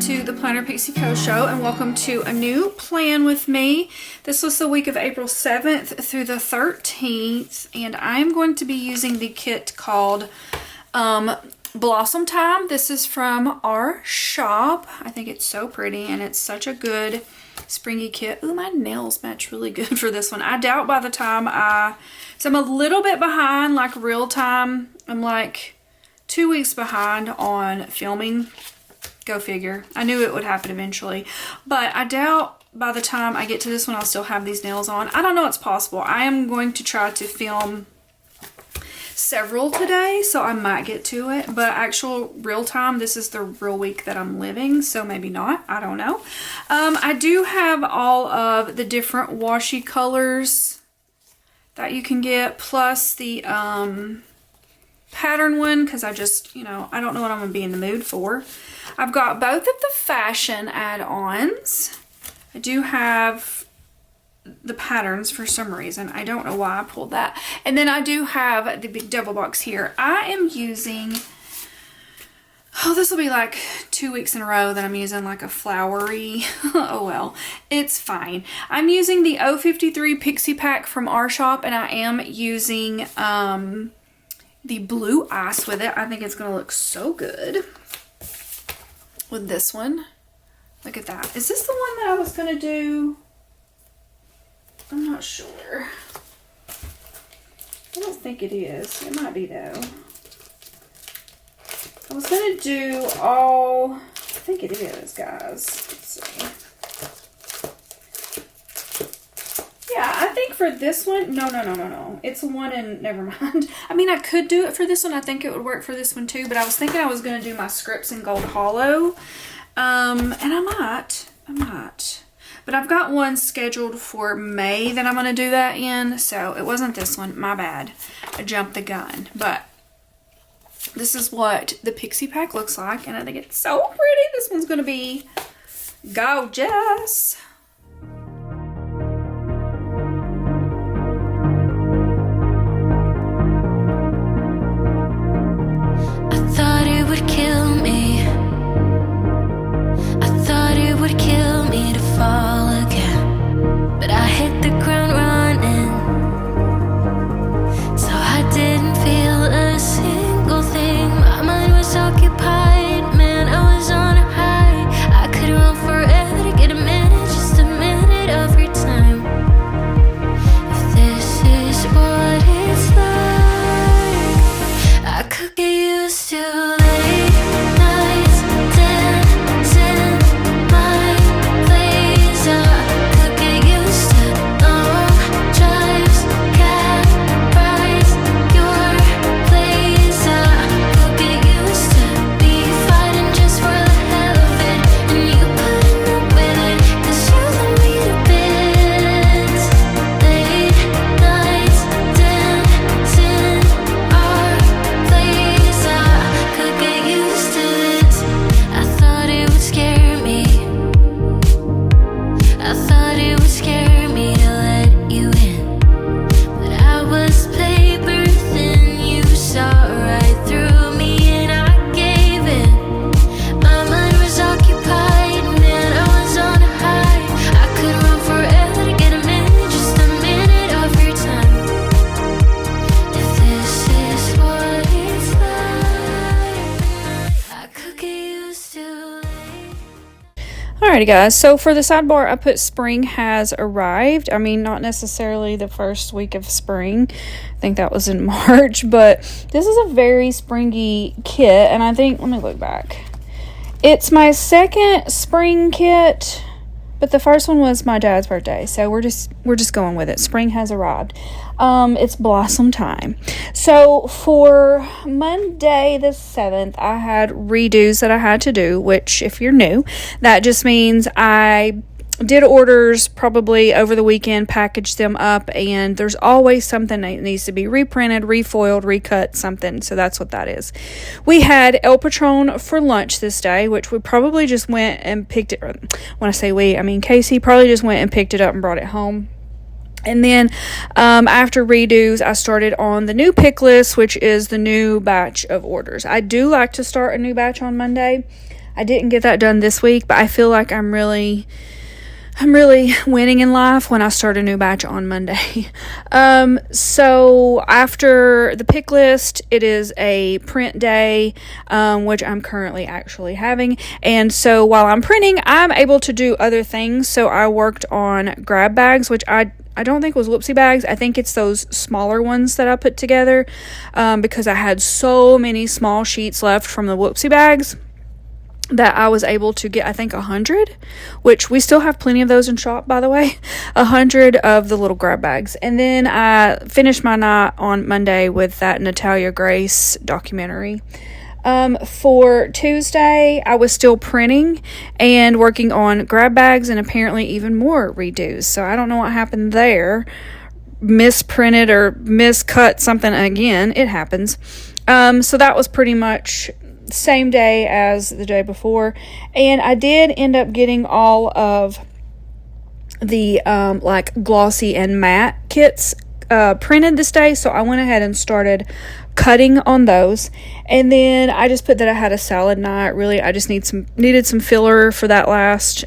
to the Planner Pixie Co show, and welcome to a new plan with me. This was the week of April 7th through the 13th, and I'm going to be using the kit called Blossom Time. This is from our shop. I think it's so pretty, and it's such a good springy kit. Ooh, my nails match really good for this one. I doubt by the time so I'm a little bit behind, like real time. I'm like 2 weeks behind on filming. Go figure. I knew it would happen eventually, but I doubt by the time I get to this one I'll still have these nails on. I don't know, it's possible. I am going to try to film several today, so I might get to it, but actual real time, this is the real week that I'm living, so maybe not. I don't know. I do have all of the different washi colors that you can get, plus the pattern one, because I just, I don't know what I'm going to be in the mood for. I've got both of the fashion add-ons. I do have the patterns for some reason. I don't know why I pulled that. And then I do have the big double box here. I am using, this will be like 2 weeks in a row that I'm using like a flowery, oh well, it's fine. I'm using the 053 Pixie pack from our shop, and I am using the blue ice with it. I think it's going to look so good with this one. Look at that. Is this the one that I was going to do? I'm not sure. I don't think it is. It might be though. I was going to do all, I think it is, guys. Let's see. Yeah, I think for this one, no. It's one and never mind. I mean, I could do it for this one. I think it would work for this one too, but I was thinking I was going to do my scripts in gold hollow. And I might. But I've got one scheduled for May that I'm going to do that in, so it wasn't this one. My bad. I jumped the gun. But this is what the Pixie pack looks like, and I think it's so pretty. This one's going to be gorgeous. Alrighty guys, so for the sidebar I put spring has arrived. I mean, not necessarily the first week of spring. I think that was in March, but this is a very springy kit, and I think, let me look back. It's my second spring kit, but the first one was my dad's birthday, so we're just going with it. Spring has arrived. It's Blossom Time. So for Monday the 7th, I had redos that I had to do, which if you're new, that just means I did orders probably over the weekend, packaged them up, and there's always something that needs to be reprinted, refoiled, recut, something. So that's what that is. We had El Patron for lunch this day, which we probably just went and picked it. When I say we, I mean Casey probably just went and picked it up and brought it home. And then after redos, I started on the new pick list, which is the new batch of orders. I do like to start a new batch on Monday. I didn't get that done this week, but I feel like I'm really winning in life when I start a new batch on Monday. So after the pick list, it is a print day, which I'm currently actually having. And so while I'm printing, I'm able to do other things. So I worked on grab bags, which I don't think was whoopsie bags. I think it's those smaller ones that I put together, because I had so many small sheets left from the whoopsie bags that I was able to get, I think, 100, which we still have plenty of those in shop, by the way, 100 of the little grab bags. And then I finished my night on Monday with that Natalia Grace documentary. For Tuesday, I was still printing and working on grab bags and apparently even more redos. So I don't know what happened there. Misprinted or miscut something again. It happens. So that was pretty much same day as the day before. And I did end up getting all of the like glossy and matte kits printed this day. So I went ahead and started cutting on those. And then I just put that I had a salad night. Really, I just needed some filler for that last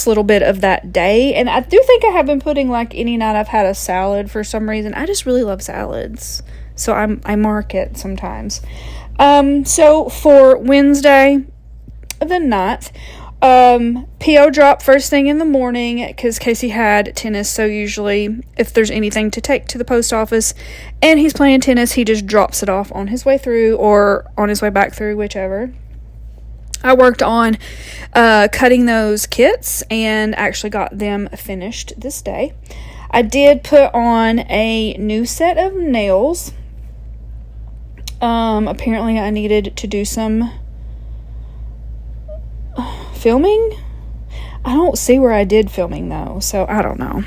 little bit of that day. And I do think I have been putting, like, any night I've had a salad for some reason. I just really love salads. So I mark it sometimes. So for Wednesday the 9th, PO drop first thing in the morning because Casey had tennis. So usually if there's anything to take to the post office and he's playing tennis, he just drops it off on his way through or on his way back through, whichever. I worked on cutting those kits and actually got them finished this day. I did put on a new set of nails. Apparently I needed to do some filming. I don't see where I did filming though, so I don't know.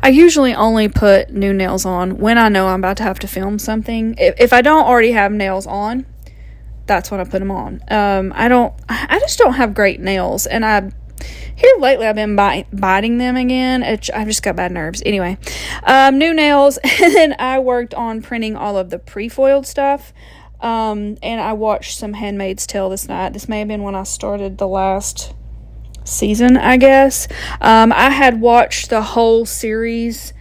I usually only put new nails on when I know I'm about to have to film something. If I don't already have nails on, that's when I put them on. I just don't have great nails, and here lately I've been biting them again. I've just got bad nerves. Anyway, new nails, and then I worked on printing all of the pre-foiled stuff. And I watched some Handmaid's Tale this night. This may have been when I started the last season, I guess. I had watched the whole series,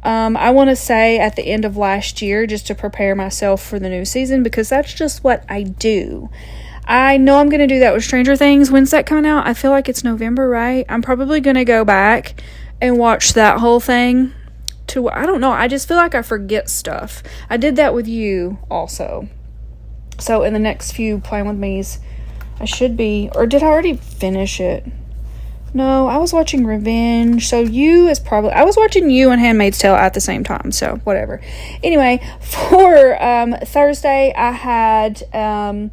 I want to say at the end of last year, just to prepare myself for the new season, because that's just what I do. I know I'm going to do that with Stranger Things. When's that coming out? I feel like it's November, right? I'm probably going to go back and watch that whole thing. I don't know. I just feel like I forget stuff. I did that with you also. So in the next few Playing With Me's, I should be, or did I already finish it? No, I was watching Revenge. So I was watching you and Handmaid's Tale at the same time. So whatever. Anyway, for Thursday, I had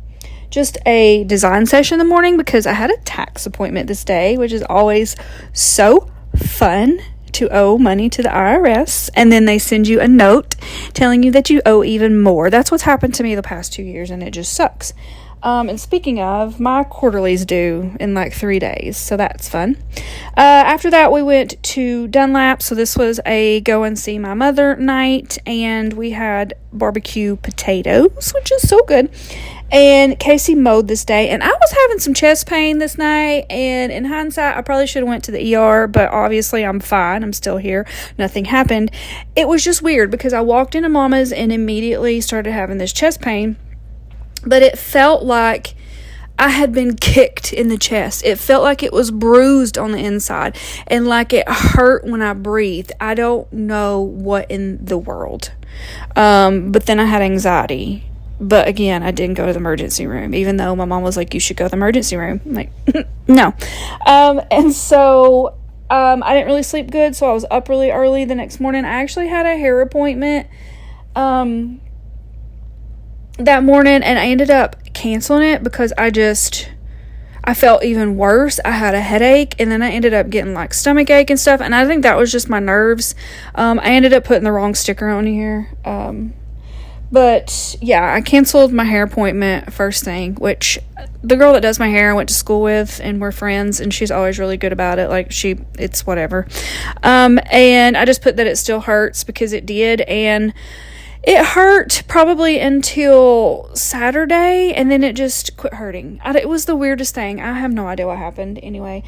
just a design session in the morning because I had a tax appointment this day, which is always so fun to owe money to the IRS, and then they send you a note telling you that you owe even more. That's what's happened to me the past 2 years, and it just sucks. And speaking of, my quarterly's due in like 3 days, so that's fun. After that, we went to Dunlap, so this was a go and see my mother night, and we had barbecue potatoes, which is so good. And Casey mowed this day, and I was having some chest pain this night, and in hindsight, I probably should have went to the ER, but obviously I'm fine. I'm still here. Nothing happened. It was just weird because I walked into Mama's and immediately started having this chest pain, but it felt like I had been kicked in the chest. It felt like it was bruised on the inside and like it hurt when I breathed. I don't know what in the world. But then I had anxiety. But again, I didn't go to the emergency room, even though my mom was like, you should go to the emergency room. I'm like, no. And so I didn't really sleep good, so I was up really early the next morning. I actually had a hair appointment that morning, and I ended up canceling it because I felt even worse. I had a headache, and then I ended up getting like stomach ache and stuff, and I think that was just my nerves. I ended up putting the wrong sticker on here. But yeah, I canceled my hair appointment first thing, which the girl that does my hair I went to school with, and we're friends, and she's always really good about it. Like, it's whatever. And I just put that it still hurts, because it did, and it hurt probably until Saturday, and then it just quit hurting. It was the weirdest thing. I have no idea what happened. Anyway,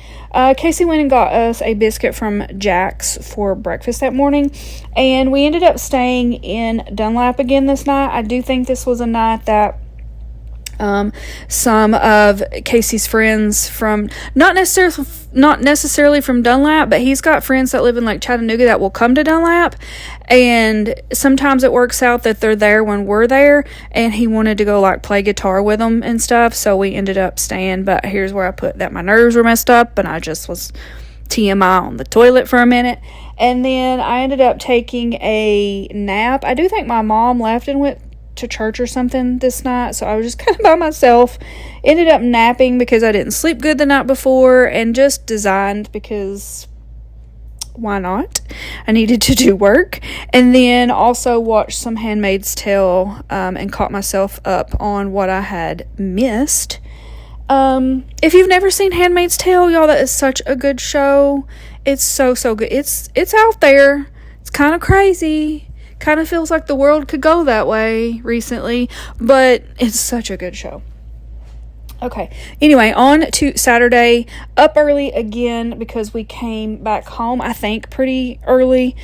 Casey went and got us a biscuit from Jack's for breakfast that morning, and we ended up staying in Dunlap again this night. I do think this was a night that some of Casey's friends from, not necessarily from Dunlap, but he's got friends that live in like Chattanooga that will come to Dunlap, and sometimes it works out that they're there when we're there, and he wanted to go like play guitar with them and stuff, so we ended up staying. But here's where I put that my nerves were messed up, and I just was TMI on the toilet for a minute, and then I ended up taking a nap. I do think my mom left and went to church or something this night, so I was just kind of by myself. Ended up napping because I didn't sleep good the night before, and just designed because why not? I needed to do work. And then also watched some Handmaid's Tale, and caught myself up on what I had missed. If you've never seen Handmaid's Tale, y'all, that is such a good show. It's so good. It's out there. It's kind of crazy. Kind of feels like the world could go that way recently, but it's such a good show. Okay, anyway, on to Saturday. Up early again because we came back home, I think, pretty early.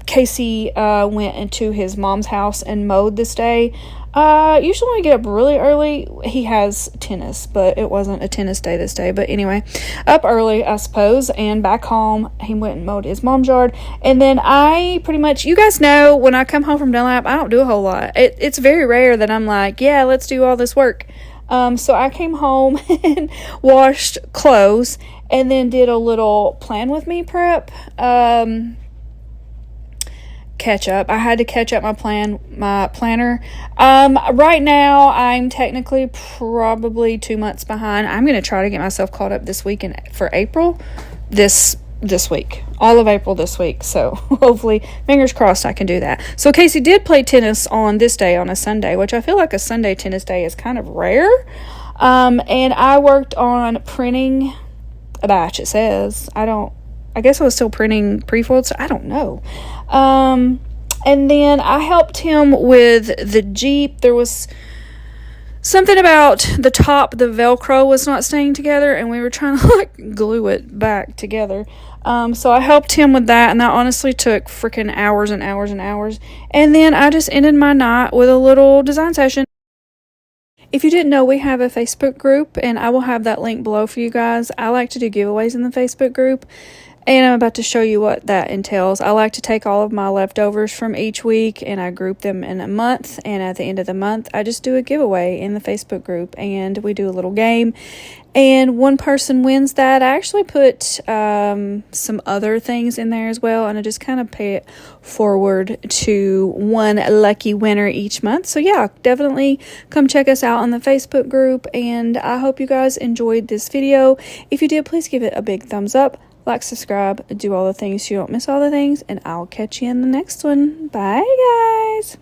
Casey went into his mom's house and mowed this day. Usually when we get up really early, he has tennis, but it wasn't a tennis day this day. But anyway, up early, I suppose, and back home, he went and mowed his mom's yard. And then I pretty much, you guys know, when I come home from Dunlap, I don't do a whole lot. It's very rare that I'm like, yeah, let's do all this work. So I came home and washed clothes, and then did a little plan with me prep. Catch up. I had to catch up my planner. Right now I'm technically probably 2 months behind. I'm going to try to get myself caught up this week for April this week, all of April this week. So hopefully, fingers crossed, I can do that. So Casey did play tennis on this day, on a Sunday, which I feel like a Sunday tennis day is kind of rare. And I worked on printing a batch, it says. I guess I was still printing pre-folds, so I don't know. And then I helped him with the Jeep. There was something about the top, the Velcro was not staying together, and we were trying to like glue it back together. So I helped him with that, and that honestly took freaking hours and hours and hours. And then I just ended my night with a little design session. If you didn't know, we have a Facebook group, and I will have that link below for you guys. I like to do giveaways in the Facebook group, and I'm about to show you what that entails. I like to take all of my leftovers from each week, and I group them in a month, and at the end of the month, I just do a giveaway in the Facebook group, and we do a little game, and one person wins that. I actually put some other things in there as well, and I just kind of pay it forward to one lucky winner each month. So yeah, definitely come check us out on the Facebook group, and I hope you guys enjoyed this video. If you did, please give it a big thumbs up. Like, subscribe, do all the things so you don't miss all the things, and I'll catch you in the next one. Bye, guys.